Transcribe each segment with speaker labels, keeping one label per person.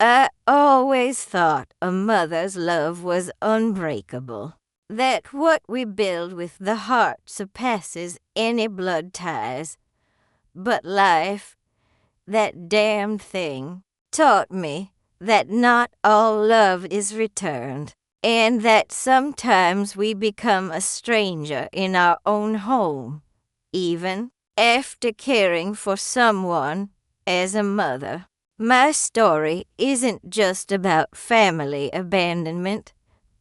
Speaker 1: I always thought a mother's love was unbreakable, that what we build with the heart surpasses any blood ties. But life, that damned thing, taught me that not all love is returned, and that sometimes we become a stranger in our own home, even after caring for someone as a mother. My story isn't just about family abandonment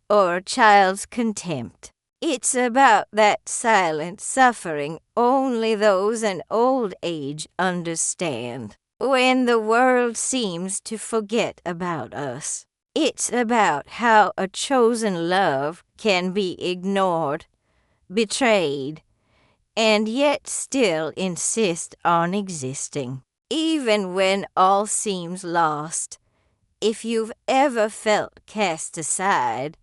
Speaker 1: or a child's contempt. It's about that silent suffering only those in old age understand, when the world seems to forget about us. It's about how a chosen love can be ignored, betrayed, and yet still insist on existing, even when all seems lost. If you've ever felt cast aside,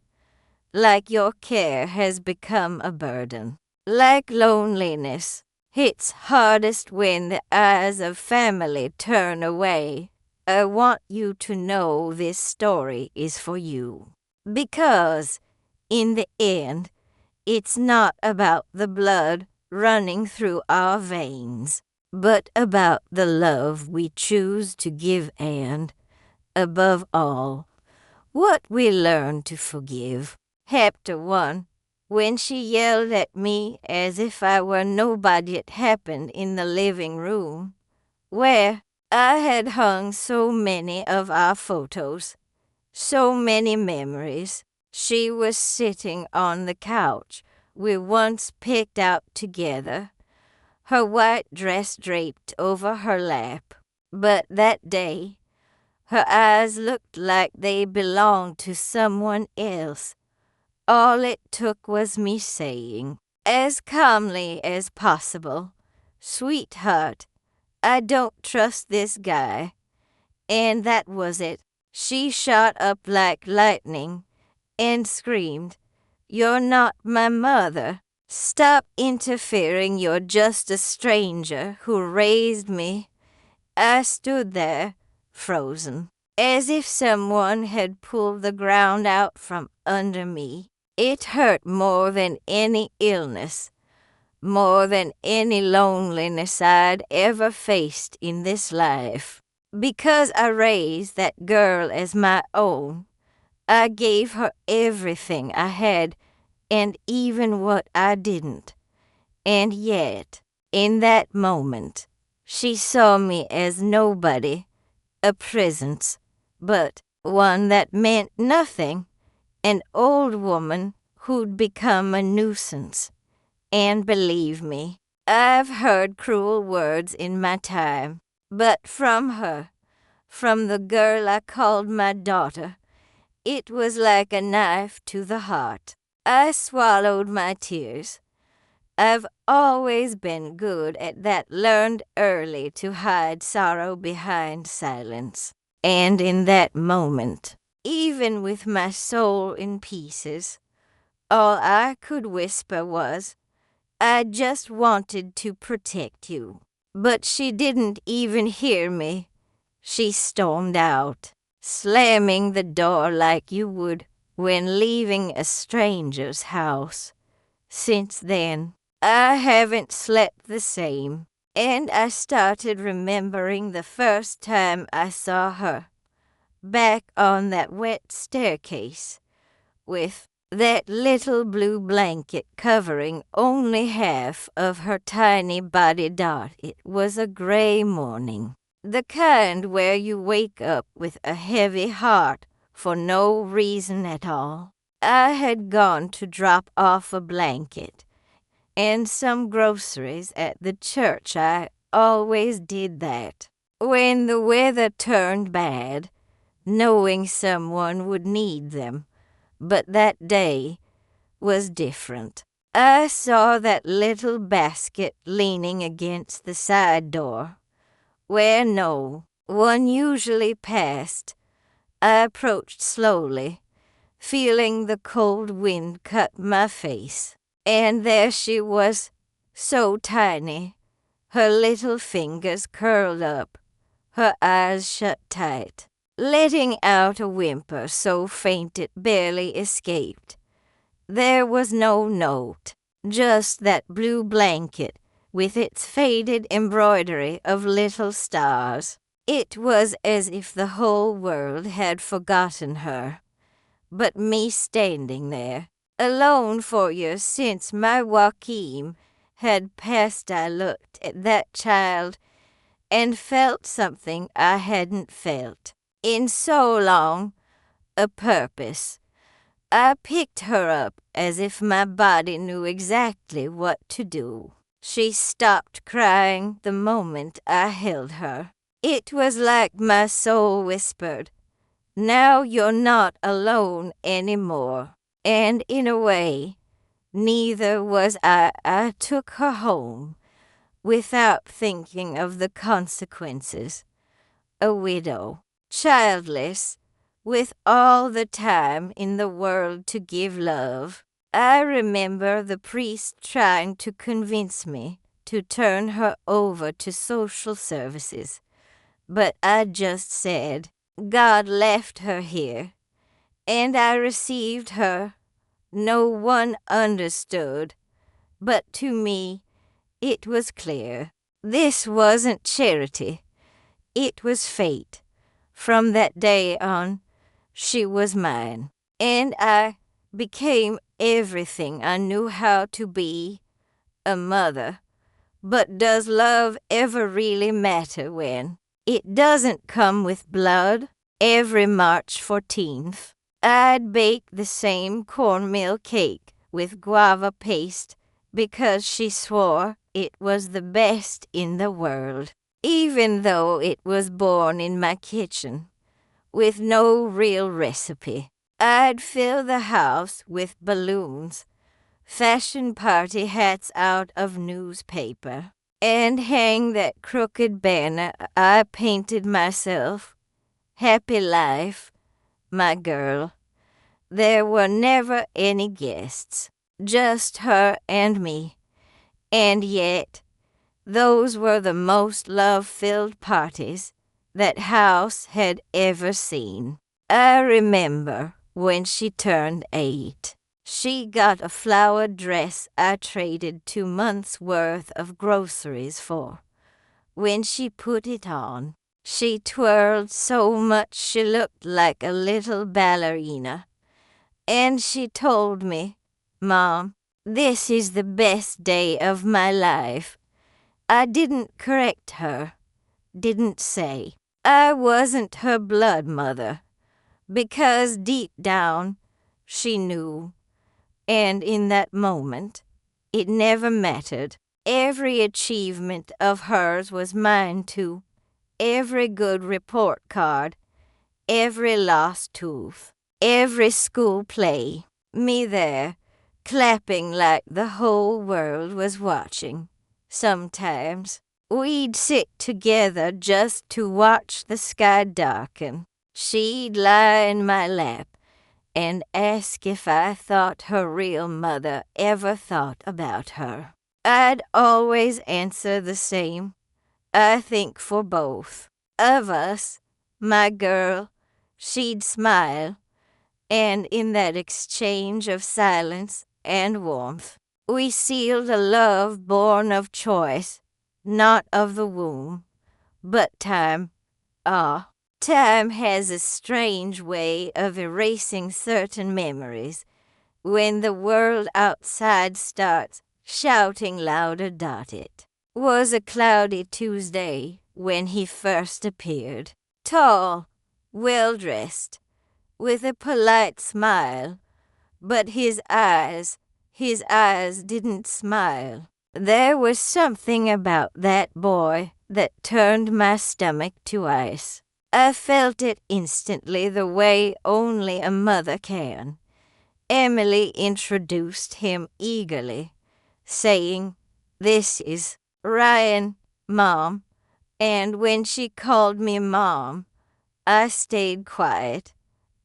Speaker 1: like your care has become a burden, like loneliness hits hardest when the eyes of family turn away, I want you to know this story is for you. Because, in the end, it's not about the blood running through our veins, but about the love we choose to give and, above all, what we learn to forgive. Chapter 1. When she yelled at me as if I were nobody, it happened in the living room, where I had hung so many of our photos, so many memories. She was sitting on the couch we once picked out together, her white dress draped over her lap. But that day, her eyes looked like they belonged to someone else. All it took was me saying, as calmly as possible, "Sweetheart, I don't trust this guy." And that was it. She shot up like lightning and screamed, "You're not my mother. Stop interfering. You're just a stranger who raised me." I stood there, frozen, as if someone had pulled the ground out from under me. It hurt more than any illness, more than any loneliness I'd ever faced in this life. Because I raised that girl as my own, I gave her everything I had and even what I didn't. And yet, in that moment, she saw me as nobody, a presence, but one that meant nothing, an old woman who'd become a nuisance. And believe me, I've heard cruel words in my time, but from her, from the girl I called my daughter, it was like a knife to the heart. I swallowed my tears. I've always been good at that, learned early to hide sorrow behind silence. And in that moment, even with my soul in pieces, all I could whisper was, "I just wanted to protect you." But she didn't even hear me. She stormed out, slamming the door like you would when leaving a stranger's house. Since then, I haven't slept the same, and I started remembering the first time I saw her, back on that wet staircase, with that little blue blanket covering only half of her tiny body dot. It was a gray morning, the kind where you wake up with a heavy heart for no reason at all. I had gone to drop off a blanket and some groceries at the church. I always did that when the weather turned bad, knowing someone would need them. But that day was different. I saw that little basket leaning against the side door, where no one usually passed. I approached slowly, feeling the cold wind cut my face. And there she was, so tiny, her little fingers curled up, her eyes shut tight. letting out a whimper so faint it barely escaped. There was no note, just that blue blanket with its faded embroidery of little stars. It was as if the whole world had forgotten her. But me standing there, alone for years since my Joachim had passed, I looked at that child and felt something I hadn't felt in so long, a purpose. I picked her up as if my body knew exactly what to do. She stopped crying the moment I held her. It was like my soul whispered, "Now you're not alone anymore." And in a way, neither was I. I took her home without thinking of the consequences. A widow, childless, with all the time in the world to give love. I remember the priest trying to convince me to turn her over to social services, but I just said, God left her here, and I received her. No one understood, but to me, it was clear. This wasn't charity. It was fate. From that day on, she was mine, and I became everything I knew how to be, a mother. But does love ever really matter when it doesn't come with blood? Every March 14th, I'd bake the same cornmeal cake with guava paste because she swore it was the best in the world, even though it was born in my kitchen with no real recipe. I'd fill the house with balloons, fashion party hats out of newspaper, and hang that crooked banner I painted myself. Happy life, my girl. There were never any guests, just her and me. And yet, those were the most love-filled parties that house had ever seen. I remember when she turned 8. She got a flowered dress I traded 2 months' worth of groceries for. When she put it on, she twirled so much she looked like a little ballerina. And she told me, "Mom, this is the best day of my life." I didn't correct her, didn't say I wasn't her blood mother, because deep down she knew. And in that moment, it never mattered. Every achievement of hers was mine too. Every good report card, every lost tooth, every school play. Me there, clapping like the whole world was watching. Sometimes we'd sit together just to watch the sky darken. She'd lie in my lap and ask if I thought her real mother ever thought about her. I'd always answer the same. I think for both of us, my girl. She'd smile, and in that exchange of silence and warmth, we sealed a love born of choice, not of the womb, but time. Time has a strange way of erasing certain memories when the world outside starts shouting louder. It was a cloudy Tuesday when he first appeared, tall, well-dressed, with a polite smile, but his eyes didn't smile. There was something about that boy that turned my stomach to ice. I felt it instantly the way only a mother can. Emily introduced him eagerly, saying, "This is Ryan, Mom." And when she called me Mom, I stayed quiet,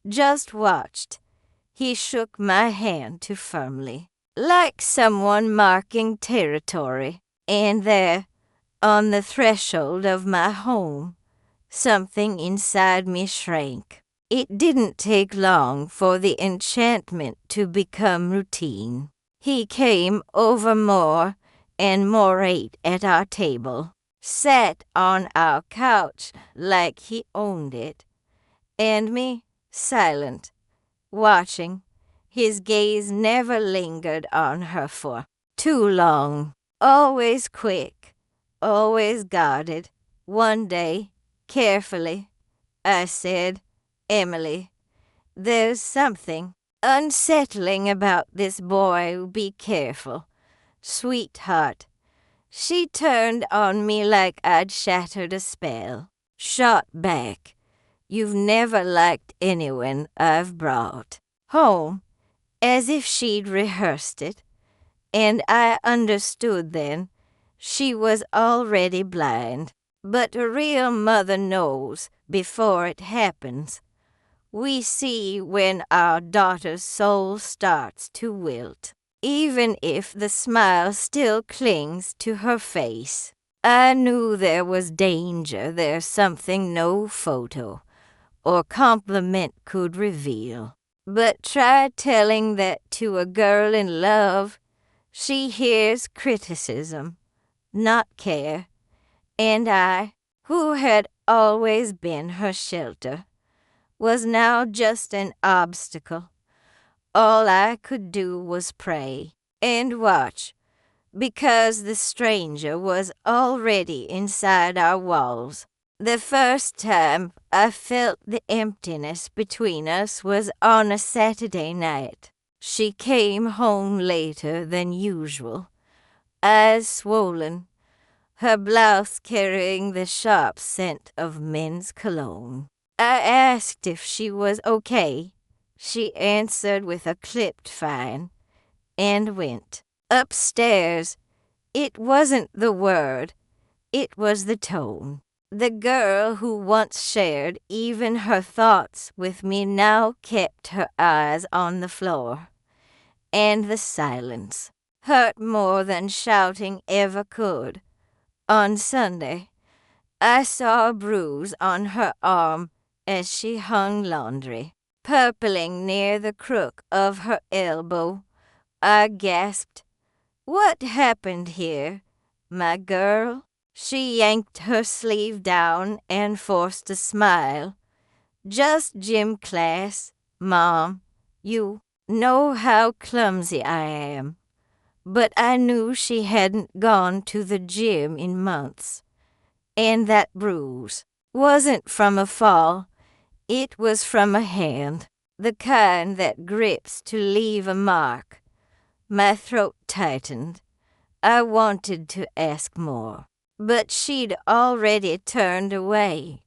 Speaker 1: just watched. He shook my hand too firmly, like someone marking territory. And there, on the threshold of my home, Something inside me shrank. It didn't take long for the enchantment to become routine. He came over more and more ate at our table, sat on our couch like he owned it, and me, silent, watching. His gaze never lingered on her for too long. Always quick, always guarded. One day, carefully, I said, "Emily, there's something unsettling about this boy. Be careful, sweetheart." She turned on me like I'd shattered a spell, shot back. "You've never liked anyone I've brought home," as if she'd rehearsed it. And I understood then. She was already blind. But a real mother knows before it happens. We see when our daughter's soul starts to wilt, even if the smile still clings to her face. I knew there was danger there, something no photo or compliment could reveal. But try telling that to a girl in love. She hears criticism, not care. And I, who had always been her shelter, was now just an obstacle. All I could do was pray and watch, because the stranger was already inside our walls. The first time I felt the emptiness between us was on a Saturday night. She came home later than usual, eyes swollen, her blouse carrying the sharp scent of men's cologne. I asked if she was okay. She answered with a clipped fine and went upstairs. It wasn't the word, it was the tone. The girl who once shared even her thoughts with me now kept her eyes on the floor, and the silence hurt more than shouting ever could. On Sunday, I saw a bruise on her arm as she hung laundry, purpling near the crook of her elbow. I gasped, "What happened here, my girl?" She yanked her sleeve down and forced a smile. "Just gym class, Mom. You know how clumsy I am." But I knew she hadn't gone to the gym in months. And that bruise wasn't from a fall. It was from a hand, the kind that grips to leave a mark. My throat tightened. I wanted to ask more, but she'd already turned away.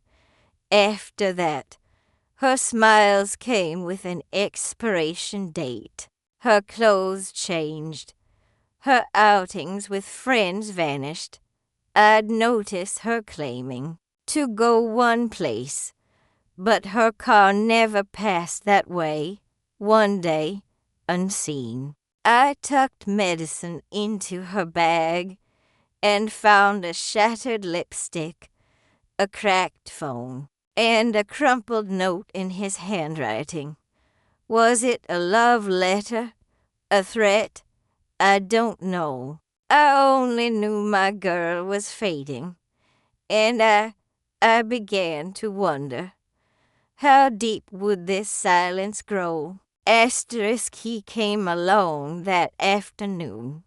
Speaker 1: After that, her smiles came with an expiration date. Her clothes changed. Her outings with friends vanished. I'd notice her claiming to go one place, but her car never passed that way. One day, unseen, I tucked medicine into her bag and found a shattered lipstick, a cracked phone, and a crumpled note in his handwriting. Was it a love letter? A threat? I don't know. I only knew my girl was fading, and I began to wonder, how deep would this silence grow? Asterisk, he came along that afternoon,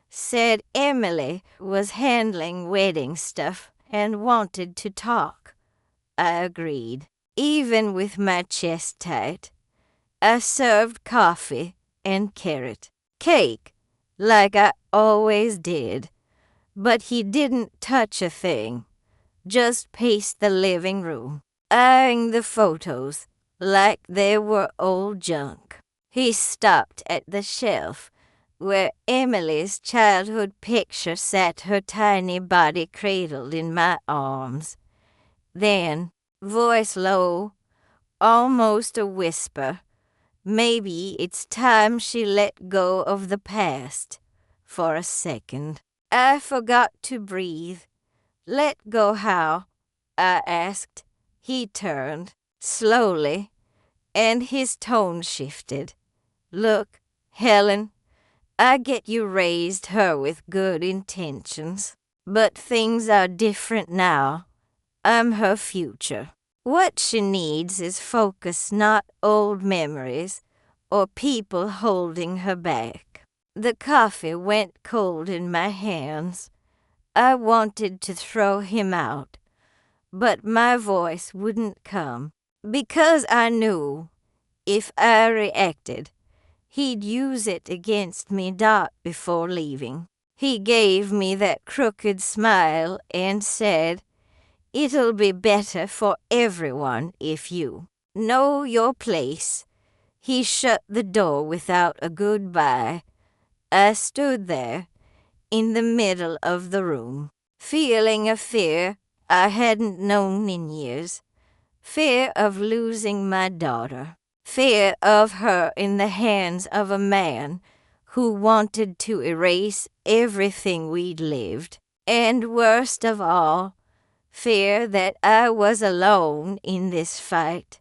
Speaker 1: said Emily was handling wedding stuff and wanted to talk. I agreed, even with my chest tight. I served coffee and carrot cake, like I always did, but he didn't touch a thing, just paced the living room, eyeing the photos like they were old junk. He stopped at the shelf where Emily's childhood picture sat, her tiny body cradled in my arms. Then, voice low, almost a whisper, "Maybe it's time she let go of the past for a second." I forgot to breathe. Let go how? I asked. He turned, slowly, and his tone shifted. Look, Helen, I get you raised her with good intentions, but things are different now. I'm her future. What she needs is focus, not old memories or people holding her back. The coffee went cold in my hands. I wanted to throw him out, but my voice wouldn't come, because I knew if I reacted, he'd use it against me before leaving. He gave me that crooked smile and said, "It'll be better for everyone if you know your place." He shut the door without a goodbye. I stood there, in the middle of the room, feeling a fear I hadn't known in years. Fear of losing my daughter. Fear of her in the hands of a man who wanted to erase everything we'd lived. And worst of all, fear that I was alone in this fight.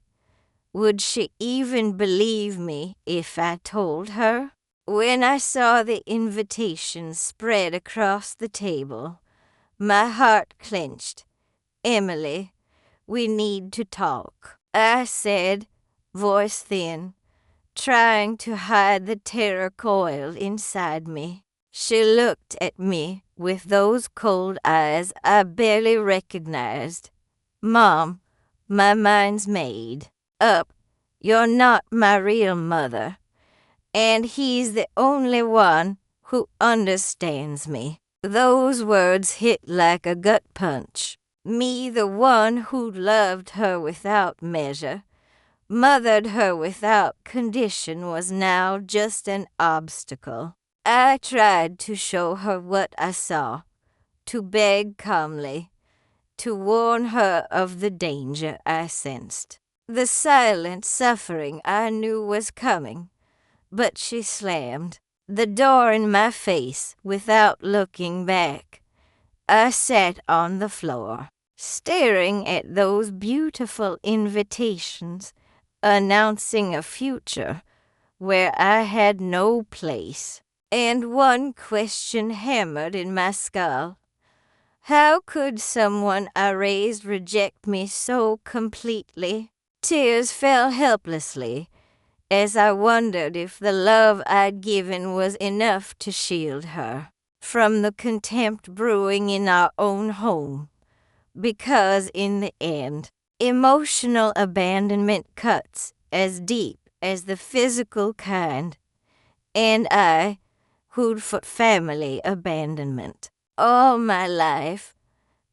Speaker 1: Would she even believe me if I told her? When I saw the invitation spread across the table, my heart clenched. "Emily, we need to talk," I said, voice thin, trying to hide the terror coiled inside me. She looked at me with those cold eyes I barely recognized. "Mom, my mind's made up. You're not my real mother, and he's the only one who understands me." Those words hit like a gut punch. Me, the one who loved her without measure, mothered her without condition, was now just an obstacle. I tried to show her what I saw, to beg calmly, to warn her of the danger I sensed, the silent suffering I knew was coming, but she slammed the door in my face without looking back. I sat on the floor, staring at those beautiful invitations, announcing a future where I had no place. And one question hammered in my skull. How could someone I raised reject me so completely? Tears fell helplessly as I wondered if the love I'd given was enough to shield her from the contempt brewing in our own home. Because in the end, emotional abandonment cuts as deep as the physical kind, and I, who'd fought family abandonment all my life,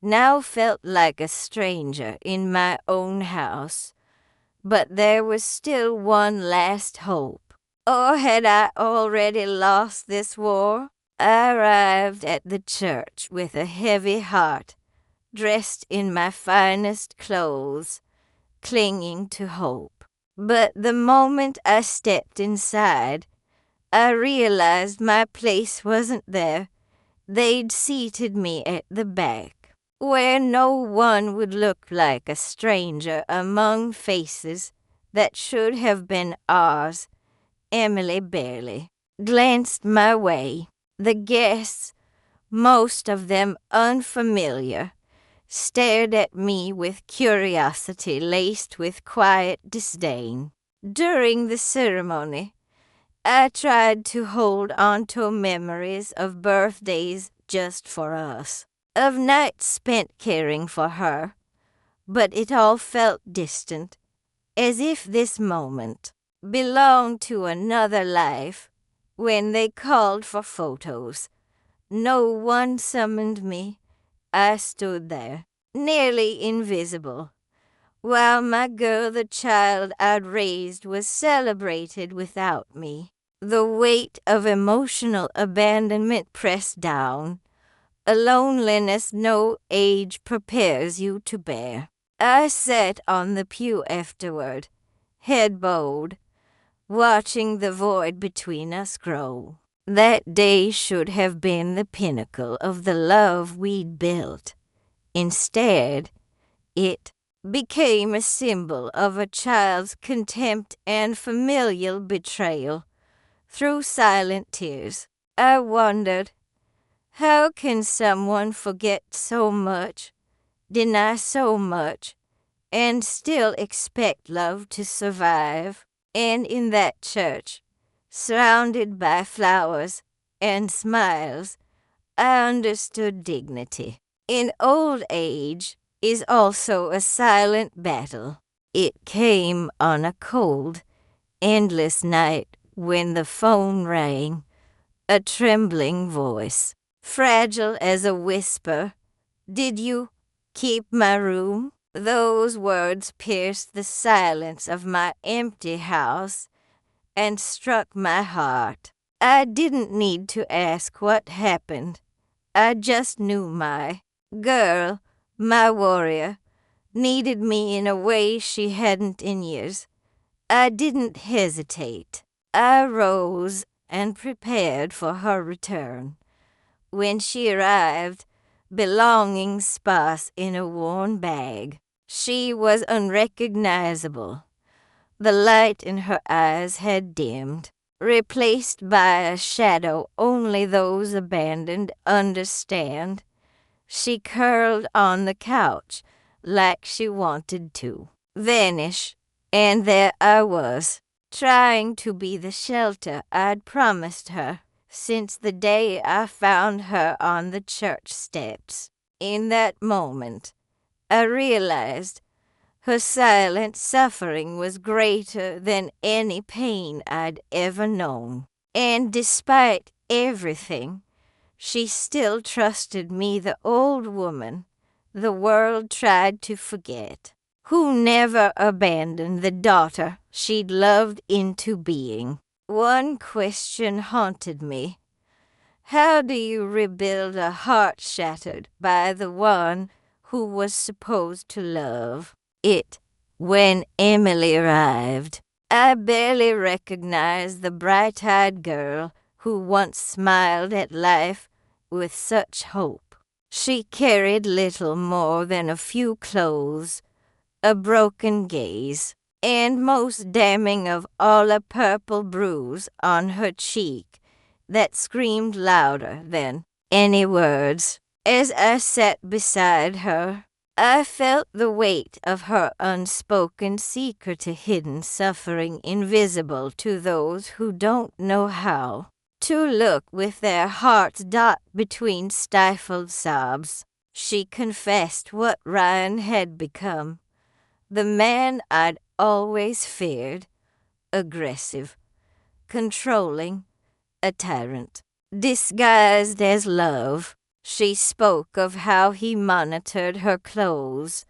Speaker 1: now felt like a stranger in my own house. But there was still one last hope. Or had I already lost this war? I arrived at the church with a heavy heart, dressed in my finest clothes, clinging to hope. But the moment I stepped inside, I realized my place wasn't there. They'd seated me at the back, where no one would look like a stranger among faces that should have been ours. Emily barely glanced my way. The guests, most of them unfamiliar, stared at me with curiosity laced with quiet disdain. During the ceremony, I tried to hold on to memories of birthdays just for us, of nights spent caring for her, but it all felt distant, as if this moment belonged to another life. When they called for photos, no one summoned me. I stood there, nearly invisible, while my girl, the child I'd raised, was celebrated without me. The weight of emotional abandonment pressed down, a loneliness no age prepares you to bear. I sat on the pew afterward, head bowed, watching the void between us grow. That day should have been the pinnacle of the love we'd built. Instead, It became a symbol of a child's contempt and familial betrayal through silent tears. I wondered, how can someone forget so much, deny so much, and still expect love to survive? And in that church, surrounded by flowers and smiles, I understood dignity. In old age is also a silent battle. It came on a cold, endless night when the phone rang, a trembling voice, fragile as a whisper. "Did you keep my room?" Those words pierced the silence of my empty house and struck my heart. I didn't need to ask what happened. I just knew my girl, my warrior, needed me in a way she hadn't in years. I didn't hesitate. I rose and prepared for her return. When she arrived, belongings sparse in a worn bag, she was unrecognizable. The light in her eyes had dimmed, replaced by a shadow only those abandoned understand. She curled on the couch like she wanted to vanish, and there I was, trying to be the shelter I'd promised her since the day I found her on the church steps. In that moment, I realized her silent suffering was greater than any pain I'd ever known. And despite everything, she still trusted me, the old woman the world tried to forget, who never abandoned the daughter she'd loved into being. One question haunted me. How do you rebuild a heart shattered by the one who was supposed to love? When Emily arrived, I barely recognized the bright-eyed girl who once smiled at life with such hope. She carried little more than a few clothes, a broken gaze, and most damning of all, a purple bruise on her cheek that screamed louder than any words. As I sat beside her, I felt the weight of her unspoken secret, a hidden suffering invisible to those who don't know how to look with their hearts dot between stifled sobs. She confessed what Ryan had become, the man I'd always feared, aggressive, controlling, a tyrant. Disguised as love, she spoke of how he monitored her clothes,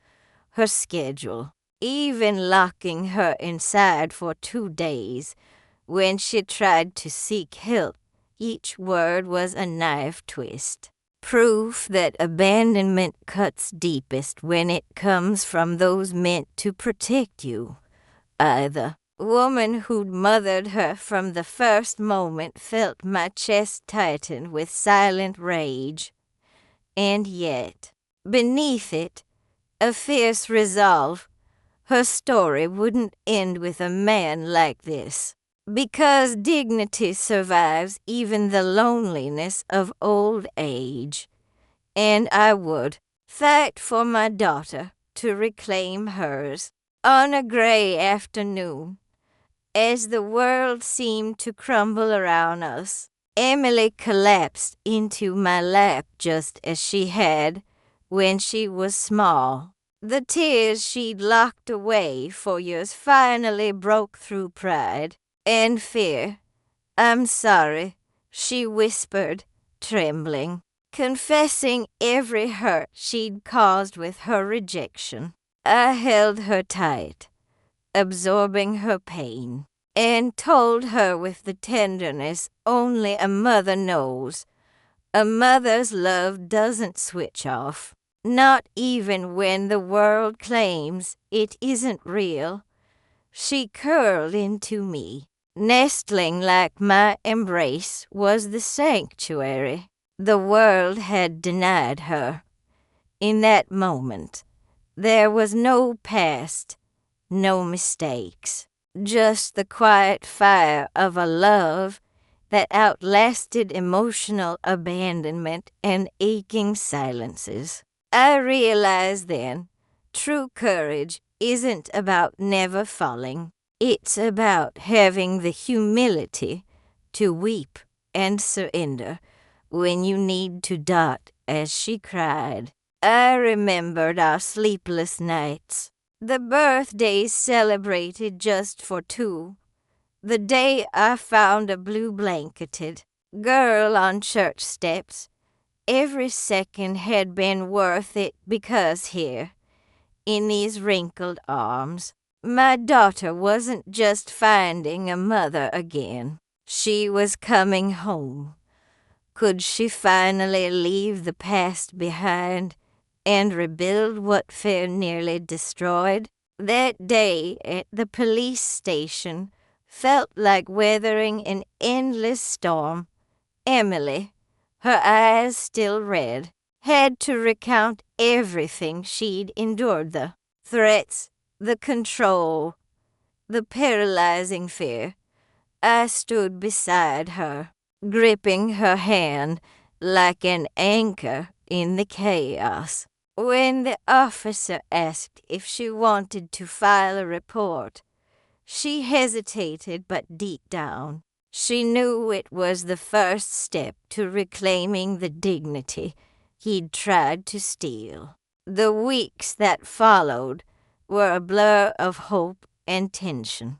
Speaker 1: her schedule, even locking her inside for 2 days. When she tried to seek help, each word was a knife twist. Proof that abandonment cuts deepest when it comes from those meant to protect you. The woman who'd mothered her from the first moment felt my chest tighten with silent rage. And yet, beneath it, a fierce resolve. Her story wouldn't end with a man like this. Because dignity survives even the loneliness of old age. And I would fight for my daughter to reclaim hers. On a gray afternoon, as the world seemed to crumble around us, Emily collapsed into my lap just as she had when she was small. The tears she'd locked away for years finally broke through pride and fear. "I'm sorry," she whispered, trembling, confessing every hurt she'd caused with her rejection. I held her tight, absorbing her pain, and told her with the tenderness only a mother knows. A mother's love doesn't switch off, not even when the world claims it isn't real. She curled into me, nestling like my embrace was the sanctuary the world had denied her. In that moment, There was no past, no mistakes, just the quiet fire of a love that outlasted emotional abandonment and aching silences. I realized then, true courage isn't about never falling. It's about having the humility to weep and surrender when you need to dot as she cried. I remembered our sleepless nights, the birthdays celebrated just for two, the day I found a blue-blanketed girl on church steps. Every second had been worth it because here, in these wrinkled arms, my daughter wasn't just finding a mother again. She was coming home. Could she finally leave the past behind and rebuild what fear nearly destroyed? That day at the police station felt like weathering an endless storm. Emily, her eyes still red, had to recount everything she'd endured, the threats, the control, the paralyzing fear. I stood beside her, gripping her hand like an anchor in the chaos. When the officer asked if she wanted to file a report, she hesitated, but deep down, she knew it was the first step to reclaiming the dignity he'd tried to steal. The weeks that followed were a blur of hope and tension.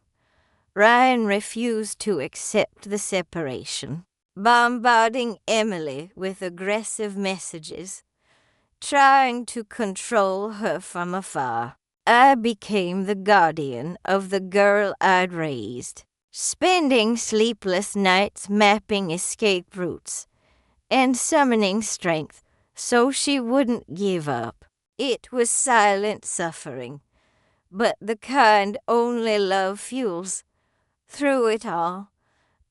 Speaker 1: Ryan refused to accept the separation, bombarding Emily with aggressive messages, trying to control her from afar. I became the guardian of the girl I'd raised, spending sleepless nights mapping escape routes and summoning strength so she wouldn't give up. It was silent suffering, but the kind only love fuels. Through it all,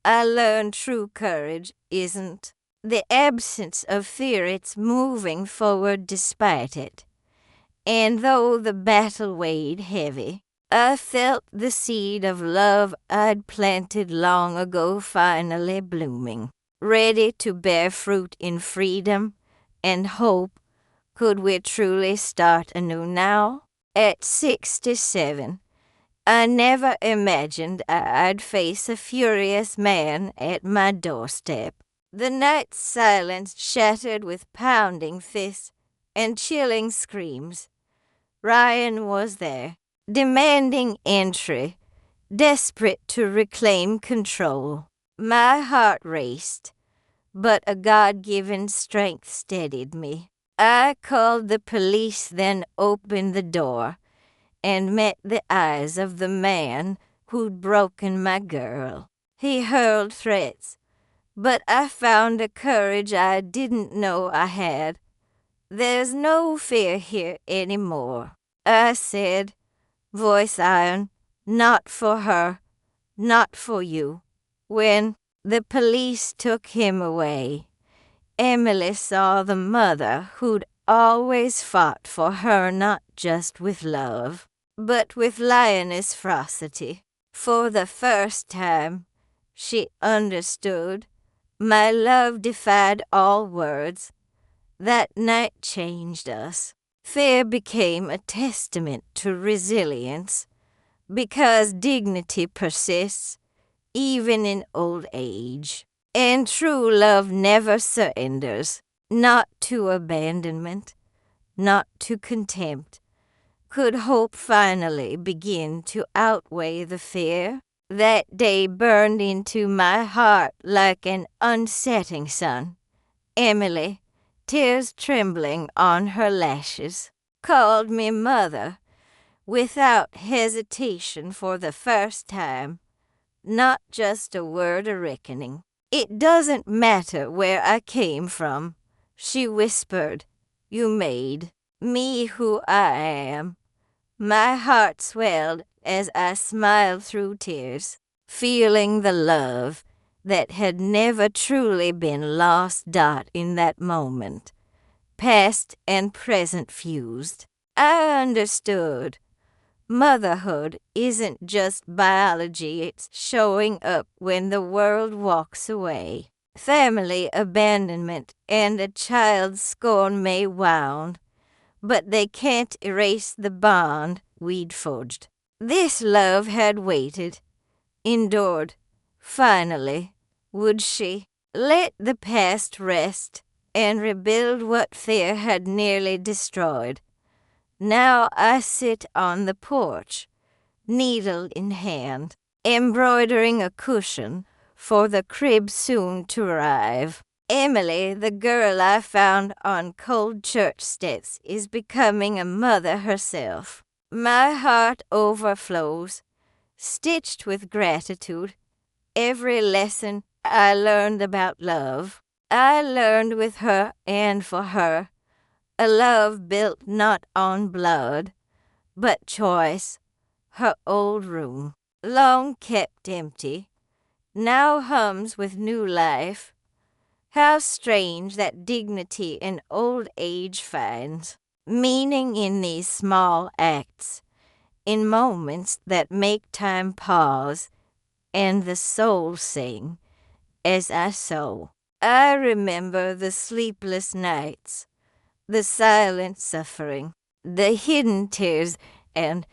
Speaker 1: I learned true courage isn't the absence of fear, it's moving forward despite it. And though the battle weighed heavy, I felt the seed of love I'd planted long ago finally blooming, ready to bear fruit in freedom and hope. Could we truly start anew now? At 67, I never imagined I'd face a furious man at my doorstep. The night's silence shattered with pounding fists and chilling screams. Ryan was there, demanding entry, desperate to reclaim control. My heart raced, but a God-given strength steadied me. I called the police, then opened the door and met the eyes of the man who'd broken my girl. He hurled threats, but I found a courage I didn't know I had. There's no fear here anymore, I said, voice iron, not for her, not for you. When the police took him away, Emily saw the mother who'd always fought for her, not just with love, but with lioness ferocity. For the first time, she understood. My love defied all words. That night changed us. Fear became a testament to resilience, because dignity persists even in old age. And true love never surrenders, not to abandonment, not to contempt. Could hope finally begin to outweigh the fear? That day burned into my heart like an unsetting sun. Emily, tears trembling on her lashes, called me mother without hesitation for the first time, not just a word of reckoning. It doesn't matter where I came from, she whispered. You made me who I am. My heart swelled as I smiled through tears, feeling the love that had never truly been lost. In that moment, past and present fused. I understood. Motherhood isn't just biology, it's showing up when the world walks away. Family abandonment and a child's scorn may wound, but they can't erase the bond we'd forged. This love had waited, endured. Finally, would she let the past rest and rebuild what fear had nearly destroyed? Now I sit on the porch, needle in hand, embroidering a cushion for the crib soon to arrive. Emily, the girl I found on cold church steps, is becoming a mother herself. My heart overflows, stitched with gratitude. Every lesson I learned about love, I learned with her and for her. A love built not on blood, but choice. Her old room, long kept empty, now hums with new life. How strange that dignity in old age finds meaning in these small acts, in moments that make time pause and the soul sing as I sew. I remember the sleepless nights, the silent suffering, the hidden tears, and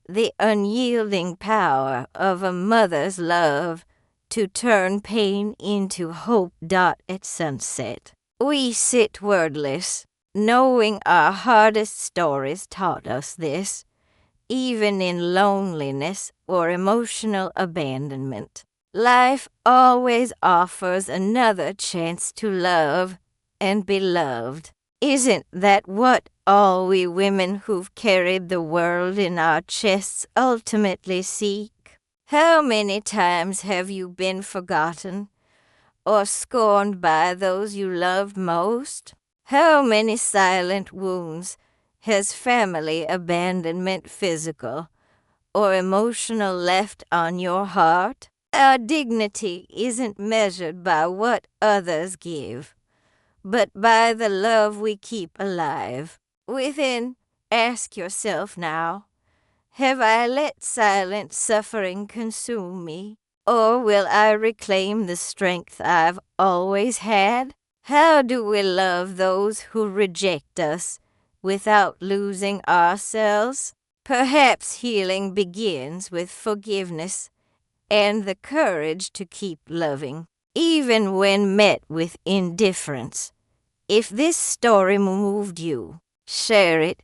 Speaker 1: the unyielding power of a mother's love to turn pain into hope. At sunset, we sit wordless, knowing our hardest stories taught us this, even in loneliness or emotional abandonment. Life always offers another chance to love and be loved. Isn't that what all we women who've carried the world in our chests ultimately seek? How many times have you been forgotten or scorned by those you loved most? How many silent wounds has family abandonment, physical or emotional, left on your heart? Our dignity isn't measured by what others give, but by the love we keep alive within. Ask yourself now, have I let silent suffering consume me, or will I reclaim the strength I've always had? How do we love those who reject us without losing ourselves? Perhaps healing begins with forgiveness and the courage to keep loving, even when met with indifference. If this story moved you, share it.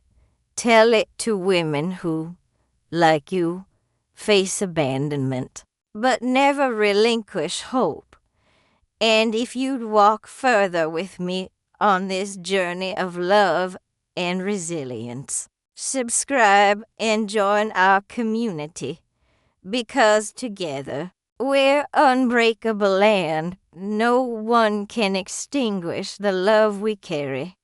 Speaker 1: Tell it to women who, like you, face abandonment, but never relinquish hope. And if you'd walk further with me on this journey of love and resilience, subscribe and join our community, because together we're unbreakable and no one can extinguish the love we carry.